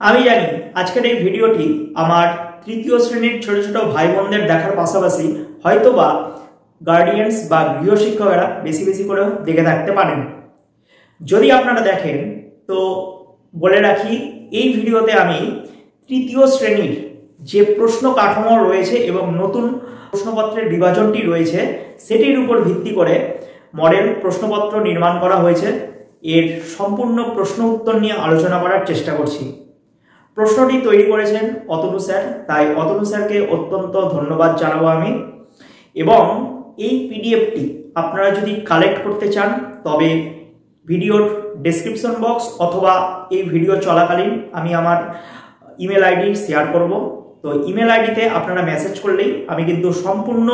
আমি জানি আজকের এই ভিডিওটি আমার তৃতীয় শ্রেণীর ছোট ছোট ভাই বোনদের দেখার পাশাপাশি হয়তোবা গার্ডিয়ানস বা গৃহশিক্ষকেরা বেশি বেশি করে দেখে থাকতে পারেন। যদি আপনারা দেখেন তো বলে রাখি, এই ভিডিওতে আমি তৃতীয় শ্রেণীর যে প্রশ্ন কাঠামো রয়েছে এবং নতুন প্রশ্নপত্রের বিভাজনটি রয়েছে সেটির উপর ভিত্তি করে মডেল প্রশ্নপত্র নির্মাণ করা হয়েছে। এর সম্পূর্ণ প্রশ্ন উত্তর নিয়ে আলোচনা করার চেষ্টা করছি। প্রশ্নটি তৈরি করেছেন অতনু স্যার, তাই অতনু স্যারকে অত্যন্ত ধন্যবাদ জানাবো আমি। এবং এই পিডিএফটি আপনারা যদি কালেক্ট করতে চান তবে ভিডিওর ডেসক্রিপশন বক্স অথবা এই ভিডিও চলাকালীন আমি আমার ইমেল আইডি শেয়ার করব। তো ইমেল আইডিতে আপনারা মেসেজ করলেই আমি কিন্তু সম্পূর্ণ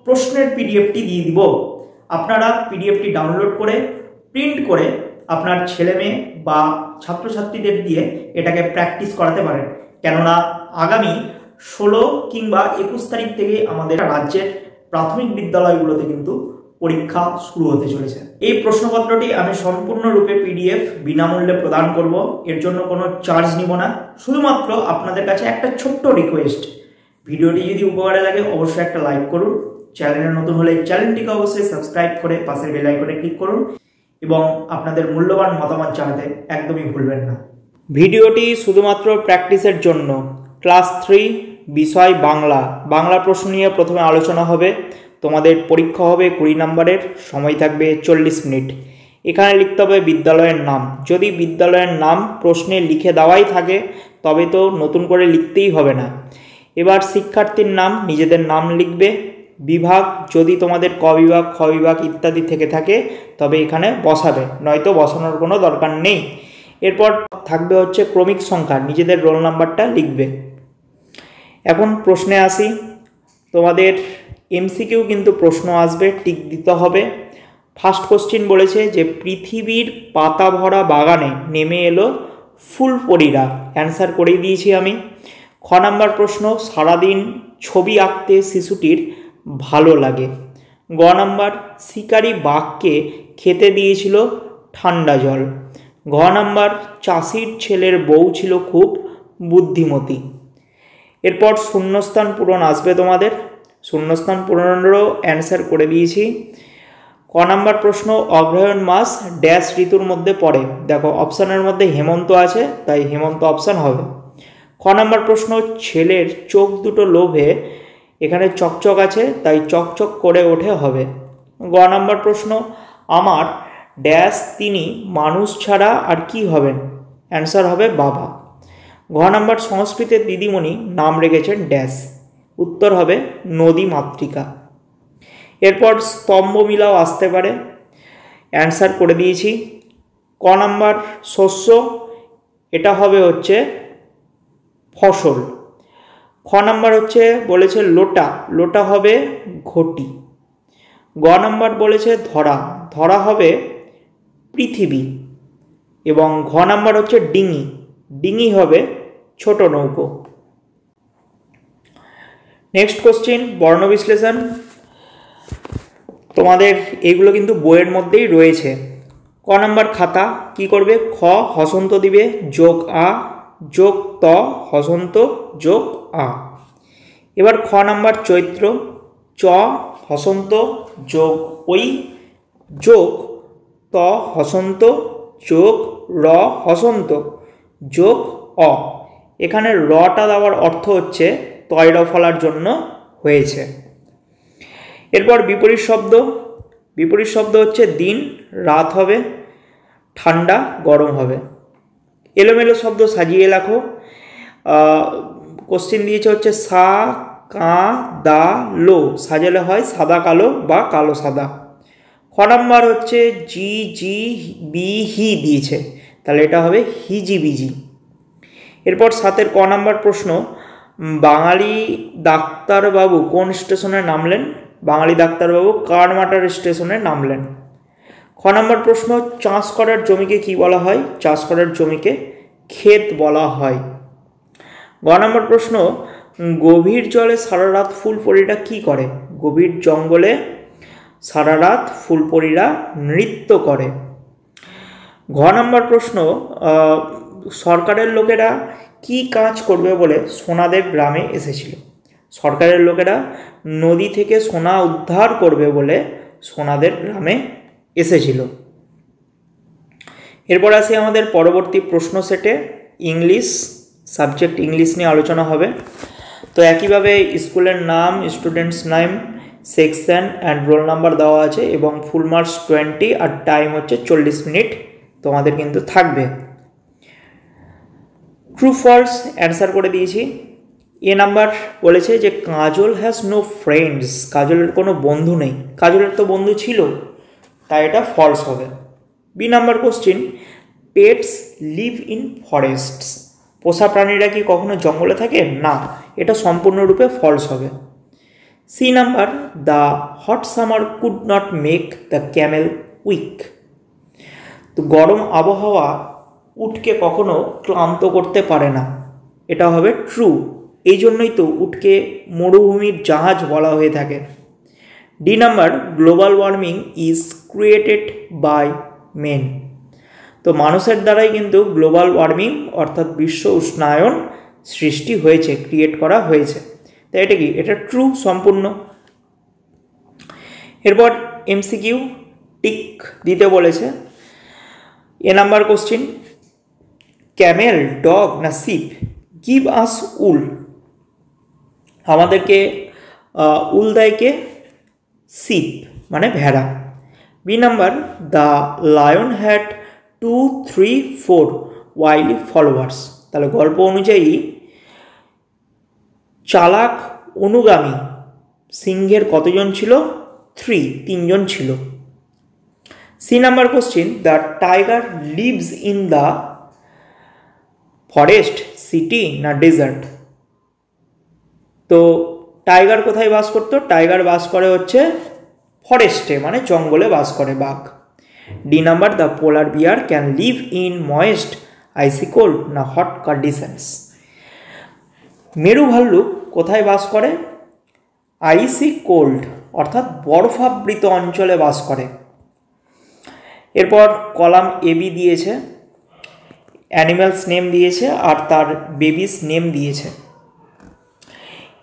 প্রশ্নের পিডিএফটি দিয়ে দিব। আপনারা পিডিএফটি ডাউনলোড করে প্রিন্ট করে আপনার ছেলে মেয়ে বা ছাত্রছাত্রীদের দিয়ে এটাকে প্র্যাকটিস করাতে পারেন, কেননা আগামী 16 কিংবা 21 তারিখ থেকে আমাদের রাজ্যের প্রাথমিক বিদ্যালয়গুলোতে কিন্তু পরীক্ষা শুরু হতে চলেছে। এই প্রশ্নপত্রটি আমি সম্পূর্ণরূপে পিডিএফ বিনামূল্যে প্রদান করব, এর জন্য কোনো চার্জ নিব না। শুধুমাত্র আপনাদের কাছে একটা ছোট্ট রিকোয়েস্ট, ভিডিওটি যদি উপকারে লাগে অবশ্যই একটা লাইক করুন, চ্যানেলে নতুন হলে চ্যানেলটিকে অবশ্যই সাবস্ক্রাইব করে পাশের বেল আইকনে ক্লিক করুন এবং আপনাদের মূল্যবান মতামত জানাতে একদমই ভুলবেন না। ভিডিওটি শুধুমাত্র প্র্যাকটিসের জন্য। ক্লাস 3 বিষয় বাংলা প্রশ্ন নিয়ে প্রথমে আলোচনা হবে। তোমাদের পরীক্ষা হবে 20 নম্বরের, সময় থাকবে 40 মিনিট। এখানে লিখতে হবে বিদ্যালয়ের নাম। যদি বিদ্যালয়ের নাম প্রশ্নে লিখে দেওয়াই থাকে তবে তো নতুন করে লিখতেই হবে না। এবার শিক্ষার্থীর নাম, নিজেদের নাম লিখবে। বিভাগ, যদি তোমাদের ক বিভাগ, খ বিভাগ ইত্যাদি থেকে থাকে তবে এখানে বসাবে, নয়তো বসানোর কোনো দরকার নেই। এরপর থাকবে হচ্ছে ক্রমিক সংখ্যা, নিজেদের রোল নাম্বারটা লিখবে। এখন প্রশ্নে আসি। তোমাদের এমসিকিউ কিন্তু প্রশ্ন আসবে, টিক দিতে হবে। ফার্স্ট কোশ্চিন বলেছে যে পৃথিবীর পাতা ভরা বাগানে নেমে এলো ফুলপরীরা। অ্যান্সার করে দিয়েছি আমি। খ নাম্বার প্রশ্ন, সারাদিন ছবি আঁকতে শিশুটির ভালো লাগে। গ নাম্বার, শিকারী বাঘকে খেতে দিয়েছিল ঠান্ডা জল। ঘ নাম্বার, চাষির ছেলের বউ ছিল খুব বুদ্ধিমতী। এরপর শূন্যস্থান পূরণ আসবে তোমাদের। শূন্যস্থান পূরণেরও অ্যান্সার করে দিয়েছি। ক নাম্বার প্রশ্ন, অগ্রহায়ণ মাস ড্যাশ ঋতুর মধ্যে পড়ে। দেখো অপশানের মধ্যে হেমন্ত আছে, তাই হেমন্ত অপশান হবে। খ নাম্বার প্রশ্ন, ছেলের চোখ দুটো লোভে, এখানে চকচক আছে তাই চকচক করে ওঠে হবে। গ নাম্বার প্রশ্ন, আমার ড্যাশ তিনি মানুষ ছাড়া আর কি হবেন। অ্যান্সার হবে বাবা। ঘ নাম্বার, সংস্কৃতের দিদিমণি নাম রেখেছেন ড্যাশ। উত্তর হবে নদী মাতৃকা। এরপর স্তম্ভ মিলাও আসতে পারে, অ্যান্সার করে দিয়েছি। ক নাম্বার, শস্য, এটা হবে হচ্ছে ফসল। খ নাম্বার হচ্ছে বলেছে লোটা, লোটা হবে ঘটি। গ নাম্বার বলেছে ধরা, ধরা হবে পৃথিবী। এবং ঘ নাম্বার হচ্ছে ডিঙি, ডিঙি হবে ছোট নৌকো। নেক্সট কোশ্চিন, বর্ণ বিশ্লেষণ। তোমাদের এগুলো কিন্তু বইয়ের মধ্যেই রয়েছে। ক নাম্বার খাতা, কি করবে? খ হসন্ত দিবে, যোগ আ, যোগ ত, হসন্ত যোগ আ। এবার খ নাম্বার চৈত্র, চ হসন্ত যোগ ওই, যোগ ত হসন্ত যোগ র হসন্ত যোগ অ। এখানে রটা দেওয়ার অর্থ হচ্ছে তয়র ফলার জন্য হয়েছে। এরপর বিপরীত শব্দ, বিপরীত শব্দ হচ্ছে দিন রাত হবে, ঠান্ডা গরম হবে। এলোমেলো শব্দ সাজিয়ে লেখো। কোশ্চিন দিয়েছে হচ্ছে সা কা দা লো, সাজালে হয় সাদা কালো বা কালো সাদা। খ নাম্বার হচ্ছে জি জি বি হি দিয়েছে, তাহলে এটা হবে হিজি বিজি। এরপর 7-এর ক নাম্বার প্রশ্ন, বাঙালি ডাক্তারবাবু কোন স্টেশনে নামলেন? বাঙালি ডাক্তারবাবু কারমাটার স্টেশনে নামলেন। খ নাম্বার প্রশ্ন, চাষ করার জমিকে কি বলা হয়? চাষ করার জমিকে ক্ষেত বলা হয়। গ নাম্বার প্রশ্ন, গভীর জলে সারা রাত ফুলপরীরা কি করে? গভীর জঙ্গলে সারা রাত ফুলপরীরা নৃত্য করে। ঘ নাম্বার প্রশ্ন, সরকারের লোকেরা কি কাজ করবে বলে সোনাদের গ্রামে এসেছিল? সরকারের লোকেরা নদী থেকে সোনা উদ্ধার করবে বলে সোনাদের গ্রামে এসেছিল। এরপর আসি আমাদের পরবর্তী প্রশ্ন সেটে, ইংলিশ সাবজেক্ট, ইংলিশ নিয়ে আলোচনা হবে। তো একইভাবে স্কুলের নাম, students name, section and roll number দেওয়া আছে এবং ফুল মার্কস 20 আর টাইম হচ্ছে 40 মিনিট তোমাদের কিন্তু থাকবে। ট্রু ফলস অ্যান্সার করে দিয়েছি। এ নাম্বার বলেছে যে কাজল হ্যাজ নো ফ্রেন্ডস, কাজলের কোনো বন্ধু নেই। কাজলের তো বন্ধু ছিল, তাই এটা ফলস হবে। B number question, pets live in forests, পোষা প্রাণীরা কি কখনো জঙ্গলে থাকে? না, এটা সম্পূর্ণরূপে ফলস হবে। C number, the hot summer could not make the camel weak, তো গরম আবহাওয়া উটকে কখনো ক্লান্ত করতে পারে না, এটা হবে ট্রু। এই জন্যই তো উটকে মরুভূমির জাহাজ বলা হয়ে থাকে। D number, global warming is created by men, তো মানুষের দ্বারাই কিন্তু গ্লোবাল ওয়ার্মিং অর্থাৎ বিশ্ব উষ্ণায়ন সৃষ্টি হয়েছে, ক্রিয়েট করা হয়েছে। তাই এটা কি? এটা ট্রু সম্পূর্ণ। এরপর এমসিকিউ টিক দিতে বলেছে। A number question, camel, dog না শিপ গিভ আস উল, আমাদেরকে উল দেয় কে? শিপ মানে ভেড়া। B number, the lion had 2, 3, 4 wily followers, তাহলে গল্প অনুযায়ী চালাক অনুগামী সিংহের কতজন ছিল? 3, 3 জন ছিল। C number question, the tiger lives in the forest, city না ডেজার্ট, তো টাইগার কোথায় বাস করতো? টাইগার বাস করে হচ্ছে ফরেস্টে, মানে জঙ্গলে বাস করে বাঘ। D number, the polar bear can live in moist icy cold না হট কন্ডিশনস, মেরু ভাল্লুক কোথায় বাস করে? আইসি কোল্ড অর্থাৎ বরফাবৃত অঞ্চলে বাস করে। এরপর কলাম এবি দিয়েছে, অ্যানিম্যালস নেম দিয়েছে আর তার বেবিস নেম দিয়েছে।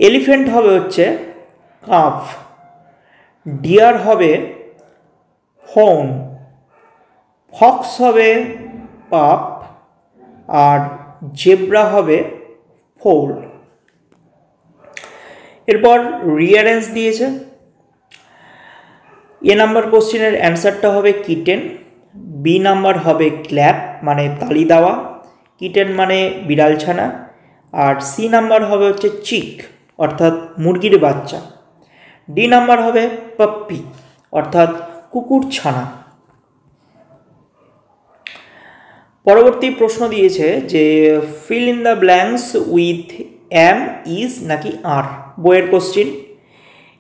এলিফ্যান্ট হবে হচ্ছে কাফ, ডিয়ার হবে ফোন, ফক্স হবে পাপ আর জেব্রা হবে ফোল। এরপর রিয়ারেন্স দিয়েছে। এ নাম্বার কোশ্চেনের অ্যান্সারটা হবে কিটেন, বি নাম্বার হবে ক্ল্যাপ মানে তালি দেওয়া, কিটেন মানে বিড়ালছানা, আর সি নাম্বার হবে হচ্ছে চিক অর্থাৎ মুরগির বাচ্চা, ডি নাম্বার হবে পাপ্পি অর্থাৎ কুকুর ছানা। পরবর্তী প্রশ্ন দিয়েছে যে fill in the blanks with am, is নাকি আর, বইয়ের question.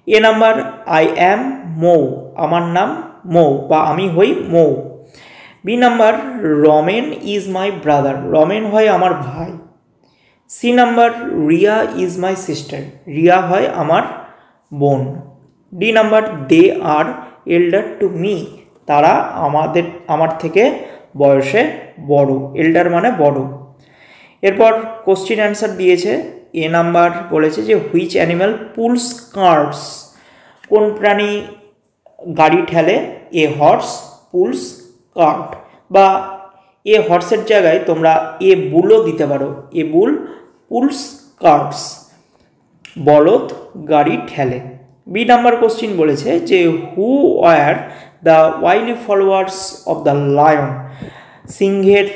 A number, I am Mou, আমার নাম মৌ বা আমি হই Mou. B number, Ramen is my brother, Ramen হয় আমার ভাই। C number, Riya is my sister, Riya হয় আমার বোন। D number, they are elder to me, তারা আমার থেকে বয়সে বড়, এল্ডার মানে বড়। এরপর কোশ্চিন অ্যান্সার দিয়েছে। এ নাম্বার বলেছে যে হুইচ অ্যানিম্যাল পুলস কার্টস, কোন প্রাণী গাড়ি ঠেলে? এ হর্স পুলস কার্ট, বা এ হর্সের জায়গায় তোমরা এ বুলও দিতে পারো, এ বুল পুলস কার্টস, বলদ গাড়ি ঠেলে। বি নাম্বার কোশ্চিন বলেছে যে who were the wily followers of the lion, সিংহের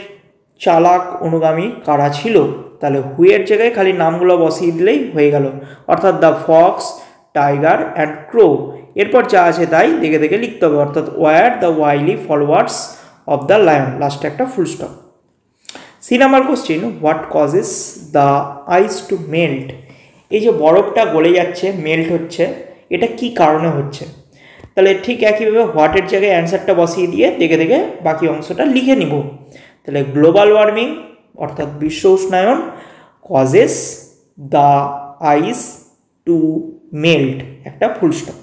চালাক অনুগামী কারা ছিল? তাহলে হুয়ের জায়গায় খালি নামগুলো বসিয়ে দিলেই হয়ে গেল, অর্থাৎ the fox, tiger and crow. এরপর যা আছে তাই দেখে দেখে লিখতে হবে, অর্থাৎ were the wily followers of the lion, লাস্টে একটা full stop. C number question, what causes the ice to melt, এই যে বরফটা গলে যাচ্ছে, মেল্ট হচ্ছে, এটা কি কারণে হচ্ছে? তাহলে ঠিক একইভাবে হোয়াটের জায়গায় অ্যান্সারটা বসিয়ে দিয়ে দেখে দেখে বাকি অংশটা লিখে নিব। তাহলে গ্লোবাল ওয়ার্মিং অর্থাৎ বিশ্ব উষ্ণায়ন causes the ice to melt, একটা ফুল স্টপ।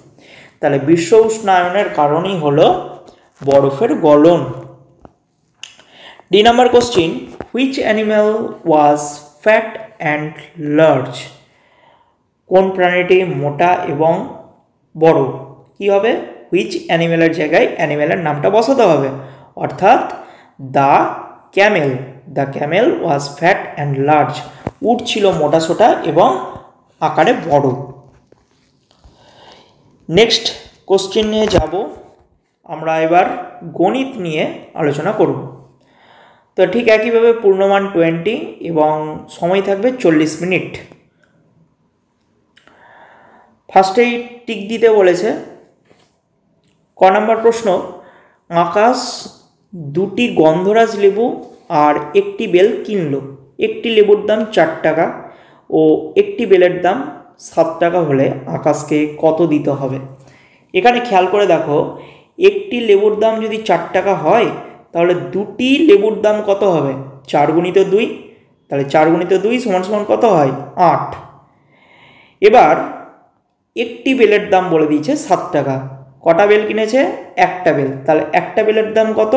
তাহলে বিশ্ব উষ্ণায়নের কারণই হলো বরফের গলন। D number question, which animal was fat and large? কোন প্রাণীটি মোটা এবং বড়? কি হবে? হুইচ অ্যানিম্যালের জায়গায় অ্যানিম্যালের নামটা বসাতে হবে, অর্থাৎ the Camel. The Camel was fat and large. উট ছিল মোটাসোটা এবং আকারে বড়। নেক্সট কোশ্চেন নিয়ে যাব আমরা, এবার গণিত নিয়ে আলোচনা করব। তো ঠিক একইভাবে পূর্ণমান 20 এবং সময় থাকবে 40 মিনিট। ফার্স্টেই টিক দিতে বলেছে। ক নম্বর প্রশ্ন, আকাশ 2টি গন্ধরাজ লেবু আর একটি বেল কিনল। একটি লেবুর দাম 4 টাকা ও একটি বেলের দাম 7 টাকা হলে আকাশকে কত দিতে হবে? এখানে খেয়াল করে দেখো, একটি লেবুর দাম যদি 4 টাকা হয় তাহলে 2টি লেবুর দাম কত হবে? 4 গুণিত 2, তাহলে 4 গুণিত 2 সমান সমান কত হয়? 8। এবার একটি বেলের দাম বলে দিয়েছে 7 টাকা। কটা বেল কিনেছে? একটা বেল, তাহলে একটা বেলের দাম কত?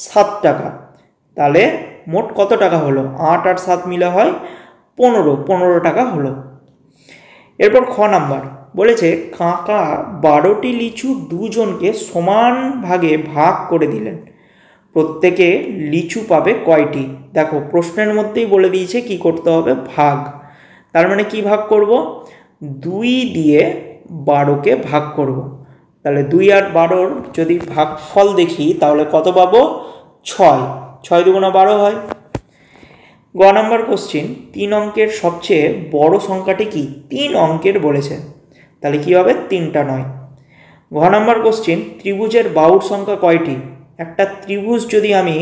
7 টাকা। তাহলে মোট কত টাকা হলো? 8 আর 7 মিলে হয় 15 টাকা হলো। এরপর খ নাম্বার বলেছে, কাকা 12টি লিচু দুজনকে সমান ভাগে ভাগ করে দিলেন, প্রত্যেকে লিচু পাবে কয়টি? দেখো প্রশ্নের মধ্যেই বলে দিয়েছে কি করতে হবে, ভাগ। তার মানে কি ভাগ করব? 2 দিয়ে 12কে ভাগ করব। তাহলে 2 আর 12র যদি ভাগফল দেখি তাহলে কত পাবো? 6। 6 দুগুণা 12 হয়। গ নাম্বার কোশ্চিন, 3 অঙ্কের সবচেয়ে বড় সংখ্যাটি কি? 3 অঙ্কের বলেছে, তাহলে কি হবে? 3টা নয়। ঘ নাম্বার কোশ্চিন, ত্রিভুজের বাহুর সংখ্যা কয়টি? একটা ত্রিভুজ যদি আমি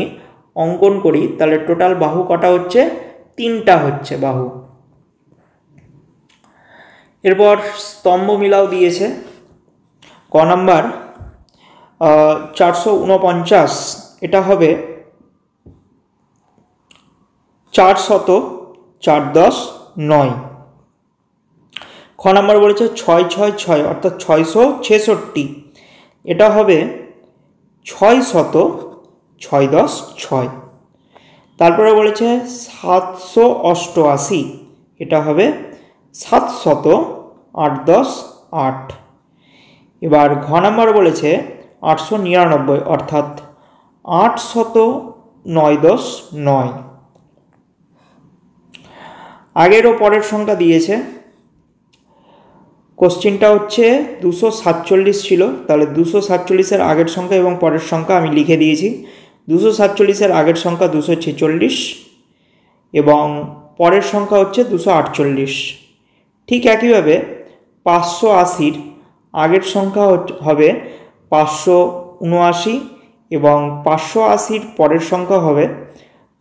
অঙ্কন করি তাহলে টোটাল বাহু কটা হচ্ছে? 3টা হচ্ছে বাহু। এরপর স্তম্ভ মিলাও দিয়েছে। ক নাম্বার 449, এটা হবে 400 4 10 9। খ নাম্বার বলেছে 6 6 6 অর্থাৎ 666, এটা হবে 600 6 10 6। তারপরে বলেছে 788, এটা হবে 700 8 10 8। এবার ঘ নাম্বার বলেছে 899, অর্থাৎ 800 9 10 9। আগের ও পরের সংখ্যা দিয়েছে। কোশ্চিনটা হচ্ছে 247 ছিল, তাহলে 247-এর আগের সংখ্যা এবং পরের সংখ্যা আমি লিখে দিয়েছি। 247-এর আগের সংখ্যা 246 এবং পরের সংখ্যা হচ্ছে 248। ঠিক একইভাবে 580-র আগের সংখ্যা হবে 579 এবং 580-র পরের সংখ্যা হবে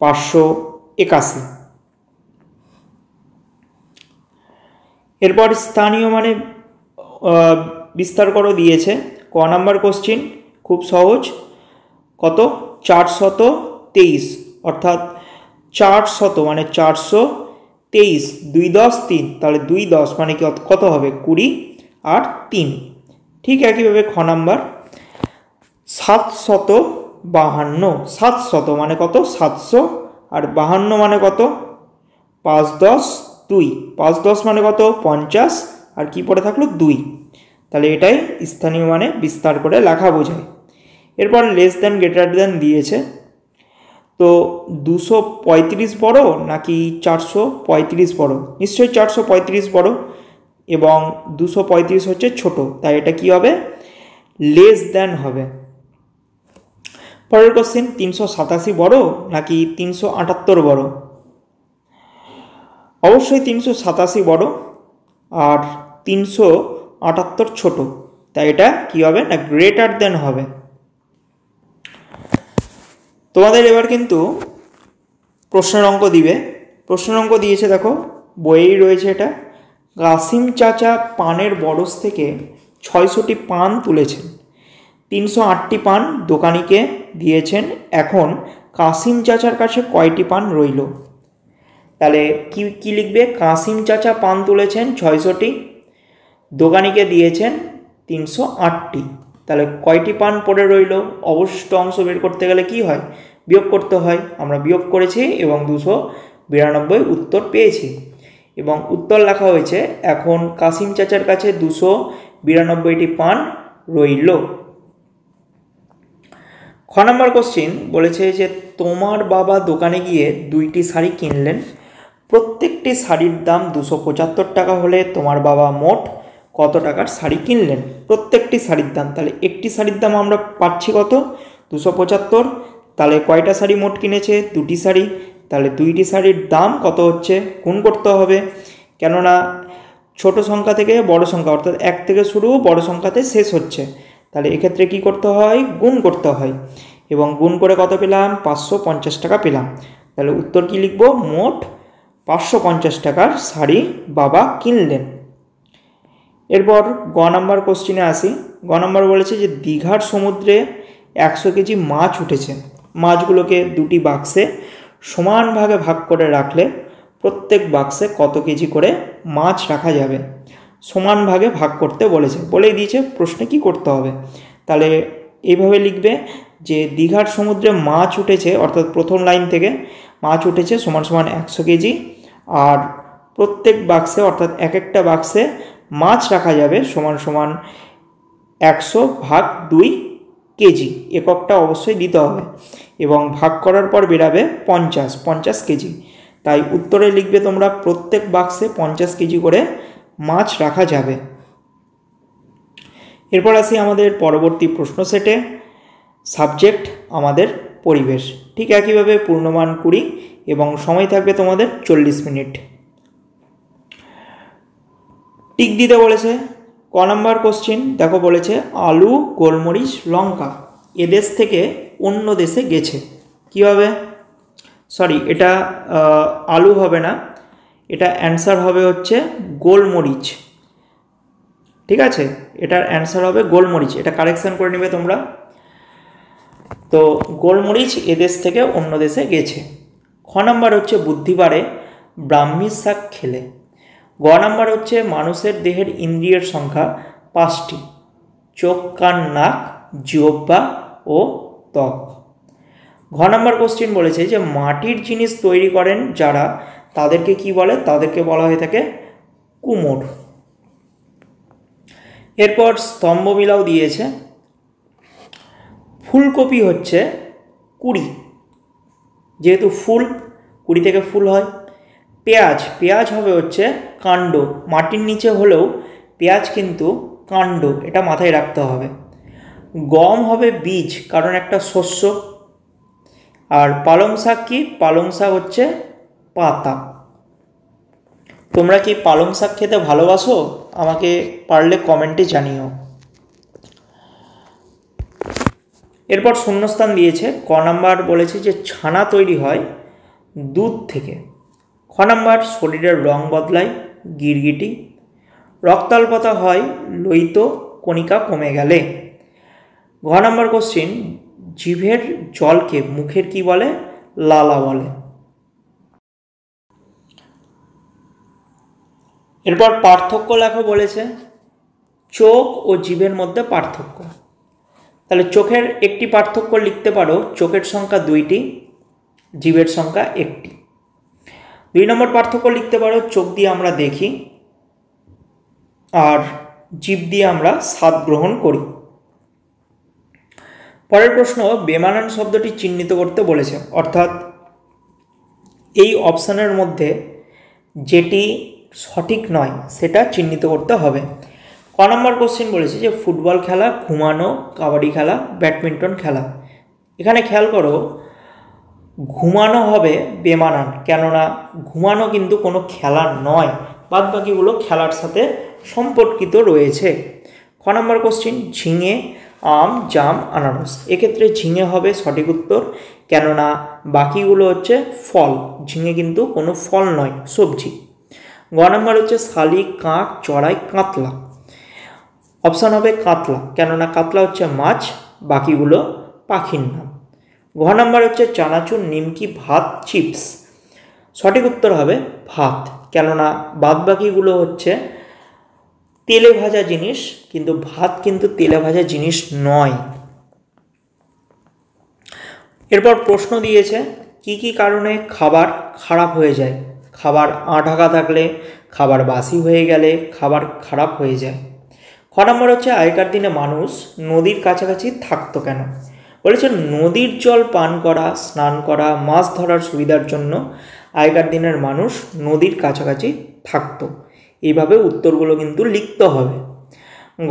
581। এরপর স্থানীয় মানে বিস্তার করো দিয়েছে। ক নাম্বার কোশ্চিন খুব সহজ, কত? 423, অর্থাৎ 400 মানে 423, 2 10 3, তাহলে 2 10 মানে কি কত হবে? 20 আর 3। ঠিক একইভাবে খ নাম্বার 752, 700 মানে কত? 700, আর 52 মানে কত? 5 10 2, 5 10 মানে কত? 50, আর কি পড়ে থাকলো? 2। তাহলে এটাই স্থানীয় মানে বিস্তার করে লেখা বোঝায়। এরপর লেস দেন গ্রেটার দেন দিয়েছে। তো 235 বড় নাকি 435 বড়? নিশ্চয়ই 435 বড় এবং 235 হচ্ছে ছোট, তাই এটা কি হবে? লেস দেন হবে। পরের কোশ্চেন, 387 বড় নাকি 378 বড়? অবশ্যই 387 বড় আর 378 ছোট, তাই এটা কি হবে? না গ্রেটার দেন হবে। তোমাদের এবার কিন্তু প্রশ্নের অঙ্ক দিবে। প্রশ্নের অঙ্ক দিয়েছে, দেখো বইয়েই রয়েছে এটা। কাসিম চাচা পানের বরজ থেকে 600টি পান তুলেছেন, 308টি পান দোকানিকে দিয়েছেন। এখন কাসিম চাচার কাছে কয়টি পান রইল? তাহলে কি লিখবে? কাসিম চাচা পান তুলেছেন 600টি, দোকানিকে দিয়েছেন 308টি, তাহলে কয়টি পান পড়ে রইল? অবশিষ্ট অংশ বের করতে গেলে কি হয়? বিয়োগ করতে হয়। আমরা বিয়োগ করেছি এবং 292 উত্তর পেয়েছি এবং উত্তর লেখা হয়েছে। এখন কাসিম চাচার কাছে 292টি পান রইল। খ নম্বর কোশ্চিন বলেছে যে তোমার বাবা দোকানে গিয়ে 2টি শাড়ি কিনলেন, প্রত্যেকটি শাড়ির দাম 275 টাকা হলে তোমার বাবা মোট কত টাকার শাড়ি কিনলেন? প্রত্যেকটি শাড়ির দাম, তাহলে একটি শাড়ির দাম আমরা পাচ্ছি কত? 275। তাহলে কয়টা শাড়ি মোট কিনেছে? 2টি শাড়ি। তাহলে 2টি শাড়ির দাম কত হচ্ছে? গুণ করতে হবে, কেননা ছোট সংখ্যা থেকে বড় সংখ্যা অর্থাৎ 1 থেকে শুরু, বড় সংখ্যাতে শেষ হচ্ছে। তাহলে এক্ষেত্রে কি করতে হয়? গুণ করতে হয় এবং গুণ করে কত পেলাম? 550 টাকা পেলাম। তাহলে উত্তর কি লিখব? মোট 550 টাকার শাড়ি বাবা কিনলেন। এরপর গ নম্বর কোশ্চিনে আসি। গ নম্বর বলেছে যে দীঘার সমুদ্রে 100 কেজি মাছ উঠেছে, মাছগুলোকে 2টি বাক্সে সমান ভাগে ভাগ করে রাখলে প্রত্যেক বাক্সে কত কেজি করে মাছ রাখা যাবে? সমান ভাগে ভাগ করতে বলেছে, বলেই দিয়েছে প্রশ্নে কি করতে হবে। তাহলে এইভাবে লিখবে যে দীঘার সমুদ্রে মাছ উঠেছে, অর্থাৎ প্রথম লাইন থেকে মাছ উঠেছে সমান সমান 100 কেজি, আর প্রত্যেক বাক্সে অর্থাৎ এক একটা বাক্সে মাছ রাখা যাবে সমান সমান 100/2 কেজি। এককটা অবশ্যই দিতে হবে এবং ভাগ করার পর বেরাবে 50 কেজি। তাই উত্তরে লিখবে তোমরা প্রত্যেক বাক্সে 50 কেজি করে মাছ রাখা যাবে। এরপর আসি আমাদের পরবর্তী প্রশ্ন সেটে। সাবজেক্ট আমাদের পরিবেশ, ঠিক একইভাবে পূর্ণমান 20 এবং সময় থাকবে তোমাদের 40 মিনিট। টিক দিতে বলেছে। ক নম্বর কোশ্চিন দেখো, বলেছে আলু, গোলমরিচ, লঙ্কা এদেশ থেকে অন্য দেশে গেছে, কি হবে? সরি, এটা আলু হবে না, এটা অ্যান্সার হবে হচ্ছে গোলমরিচ। ঠিক আছে, এটার অ্যান্সার হবে গোলমরিচ, এটা কারেকশন করে নেবে তোমরা। তো গোলমরিচ এদেশ থেকে অন্য দেশে গেছে। খ নম্বর হচ্ছে বুদ্ধি বাড়ে ব্রাহ্মী শাক খেলে। গ নম্বর হচ্ছে মানুষের দেহের ইন্দ্রিয়ের সংখ্যা 5টি, চোখ, কান, নাক, জিহ্বা ও ত্বক। ঘ নম্বর কোশ্চিন বলেছে যে মাটির জিনিস তৈরি করেন যারা, তাদেরকে কি বলে? তাদেরকে বলা হয়ে থাকে কুমোর। এরপর স্তম্ভ মিলাও দিয়েছে। ফুলকপি হচ্ছে 20, যেহেতু ফুল 20 থেকে ফুল হয়। পেঁয়াজ হবে হচ্ছে কাণ্ড, মাটির নিচে হলেও পেঁয়াজ কিন্তু কাণ্ড, এটা মাথায় রাখতে হবে। গম হবে বীজ, কারণ একটা শস্য। আর পালং শাক কি? পালং শাক হচ্ছে পাতা। তোমরা কি পালং শাক খেতে ভালোবাসো? আমাকে পারলে কমেন্টে জানিও। এরপর শূন্যস্থান দিয়েছে। ক নাম্বার বলেছে যে ছানা তৈরি হয় দুধ থেকে। খ নাম্বার শরীরের রং বদলায় গিরগিটি। রক্তাল্পতা হয় লোহিত কণিকা কমে গেলে। ঘ নাম্বার কোশ্চিন জিভের জলকে মুখের কি বলে? লালা বলে। এরপর পার্থক্য লেখো বলেছে, চোখ ও জিভের মধ্যে পার্থক্য। তাহলে চোখের একটি পার্থক্য লিখতে পারো, চোখের সংখ্যা 2টি, জিভের সংখ্যা 1টি। 2 নম্বর পার্থক্য লিখতে পারো, চোখ দিয়ে আমরা দেখি আর জিভ দিয়ে আমরা স্বাদ গ্রহণ করি। পরের প্রশ্ন, বেমানান শব্দটি চিহ্নিত করতে বলেছে, অর্থাৎ এই অপশানের মধ্যে যেটি সঠিক নয় সেটা চিহ্নিত করতে হবে। ক নম্বর কোশ্চেন বলেছে যে ফুটবল খেলা, ঘুমানো, কাবাডি খেলা, ব্যাডমিন্টন খেলা। এখানে খেয়াল করো, ঘুমানো হবে বেমানান, কেননা ঘুমানো কিন্তু কোনো খেলা নয়, বাদ বাকিগুলো খেলার সাথে সম্পর্কিত রয়েছে। খ নম্বর কোশ্চেন ঝিঙে, আম, জাম, আনারস। এক্ষেত্রে ঝিঙে হবে সঠিক উত্তর, কেননা বাকিগুলো হচ্ছে ফল, ঝিঙে কিন্তু কোনো ফল নয়, সবজি। গ নম্বর হচ্ছে শালিক, কাক, চড়াই, কাতলা। অপশান হবে কাতলা, কেননা কাতলা হচ্ছে মাছ, বাকিগুলো পাখির নাম। ঘ নম্বর হচ্ছে চানাচুর, নিমকি, ভাত, চিপস। সঠিক উত্তর হবে ভাত, কেননা বাদ বাকিগুলো হচ্ছে তেলে ভাজা জিনিস, কিন্তু ভাত কিন্তু তেলে ভাজা জিনিস নয়। এরপর প্রশ্ন দিয়েছে কি কি কারণে খাবার খারাপ হয়ে যায়। খাবার আঢাকা থাকলে, খাবার বাসি হয়ে গেলে, খাবার খারাপ হয়ে যায়। খ নম্বর হচ্ছে আগেকার দিনে মানুষ নদীর কাছাকাছি থাকতো কেন। বলেছে নদীর জল পান করা, স্নান করা, মাছ ধরার সুবিধার জন্য আগেকার দিনের মানুষ নদীর কাছাকাছি থাকতো। এইভাবে উত্তরগুলো কিন্তু লিখতে হবে।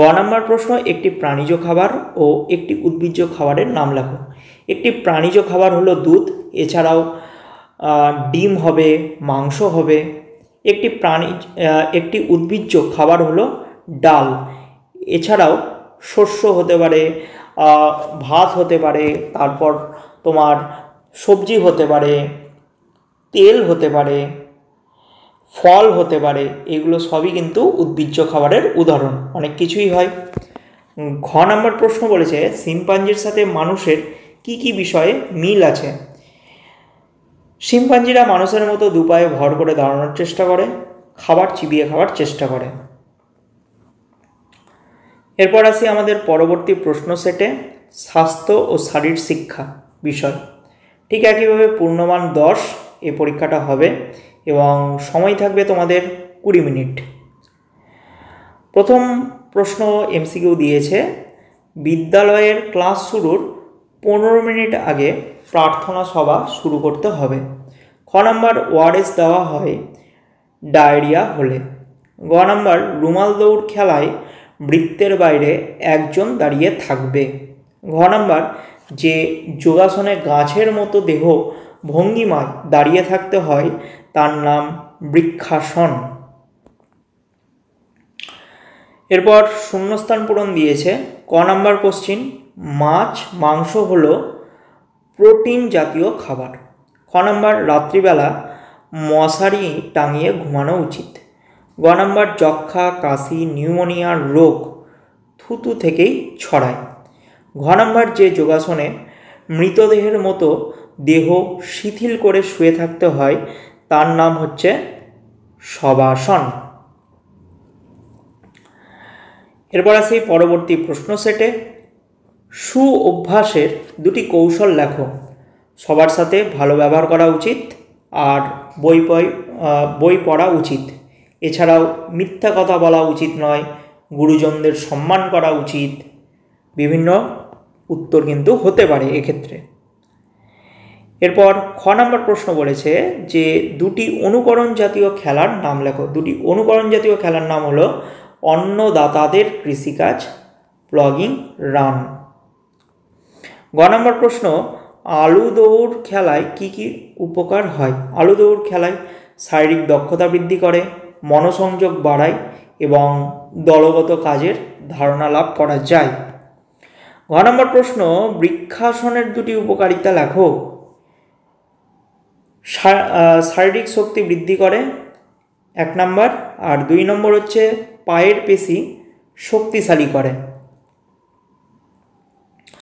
গ নম্বর প্রশ্ন একটি প্রাণীজ খাবার ও একটি উদ্ভিজ্জ খাবারের নাম লেখো। একটি প্রাণীজ খাবার হলো দুধ, এছাড়াও ডিম হবে, মাংস হবে। একটি উদ্ভিজ্জ খাবার হলো ডাল, এছাড়াও শস্য হতে পারে, ভাত হতে পারে, তারপর তোমার সবজি হতে পারে, তেল হতে পারে, ফল হতে পারে। এগুলো সবই কিন্তু উদ্ভিজ্জ খাবারের উদাহরণ। অনেক কিছুই হয়। ঘ নম্বর প্রশ্ন বলেছে শিম্পাঞ্জির সাথে মানুষের কি কি বিষয়ে মিল আছে। শিম্পাঞ্জিরা মানুষের মতো দুপায়ে ভর করে দাঁড়ানোর চেষ্টা করে, খাবার চিবিয়ে খাওয়ার চেষ্টা করে। এরপর আসি আমাদের পরবর্তী প্রশ্ন সেটে, স্বাস্থ্য ও শারীর শিক্ষা বিষয়। ঠিক একইভাবে পূর্ণমান 10 এই পরীক্ষাটা হবে এবং সময় থাকবে তোমাদের 20 মিনিট। প্রথম প্রশ্ন এমসিকিউ দিয়েছে বিদ্যালয়ের ক্লাস শুরুর 15 মিনিট আগে প্রার্থনা সভা শুরু করতে হবে। খ নম্বর ওআরএস দেওয়া হয় ডায়রিয়া হলে। গ নম্বর রুমাল দৌড় খেলায় বৃত্তের বাইরে একজন দাঁড়িয়ে থাকবে। ঘ নম্বর যে যোগাসনে গাছের মতো দেহ ভঙ্গিমায় দাঁড়িয়ে থাকতে হয় তার নাম বৃক্ষাসন। এরপর শূন্যস্থান পূরণ দিয়েছে। ক নম্বর কোশ্চিন মাছ মাংস হলো প্রোটিন জাতীয় খাবার। খ নম্বর রাত্রিবেলা মশারি টাঙিয়ে ঘুমানো উচিত। গ নম্বর যক্ষা, কাশি, নিউমোনিয়ার রোগ থুতু থেকেই ছড়ায়। ঘ নম্বর যে যোগাসনে মৃতদেহের মতো দেহ শিথিল করে শুয়ে থাকতে হয় তার নাম হচ্ছে শবাসন। এরপর আসি পরবর্তী প্রশ্ন সেটে, সু অভ্যাসের দুটি কৌশল লেখো। সবার সাথে ভালো ব্যবহার করা উচিত আর বই পড়া উচিত। এছাড়াও মিথ্যা কথা বলা উচিত নয়, গুরুজনদের সম্মান করা উচিত। বিভিন্ন উত্তর কিন্তু হতে পারে এক্ষেত্রে। এরপর খ নম্বর প্রশ্ন বলেছে যে দুটি অনুকরণ জাতীয় খেলার নাম লেখো। দুটি অনুকরণ জাতীয় খেলার নাম হলো অন্নদাতাদের কৃষিকাজ, প্লগিং রান। গ নম্বর প্রশ্ন আলু দৌড় খেলায় কি কি উপকার হয়। আলু দৌড় খেলায় শারীরিক দক্ষতা বৃদ্ধি করে, মনোসংযোগ বাড়ায় এবং দলগত কাজের ধারণা লাভ করা যায়। ঘ নম্বর প্রশ্ন বৃক্ষাসনের দুটি উপকারিতা লেখো। শারীরিক শক্তি বৃদ্ধি করে 1 নম্বর, আর 2 নম্বর হচ্ছে পায়ের পেশি শক্তিশালী করে।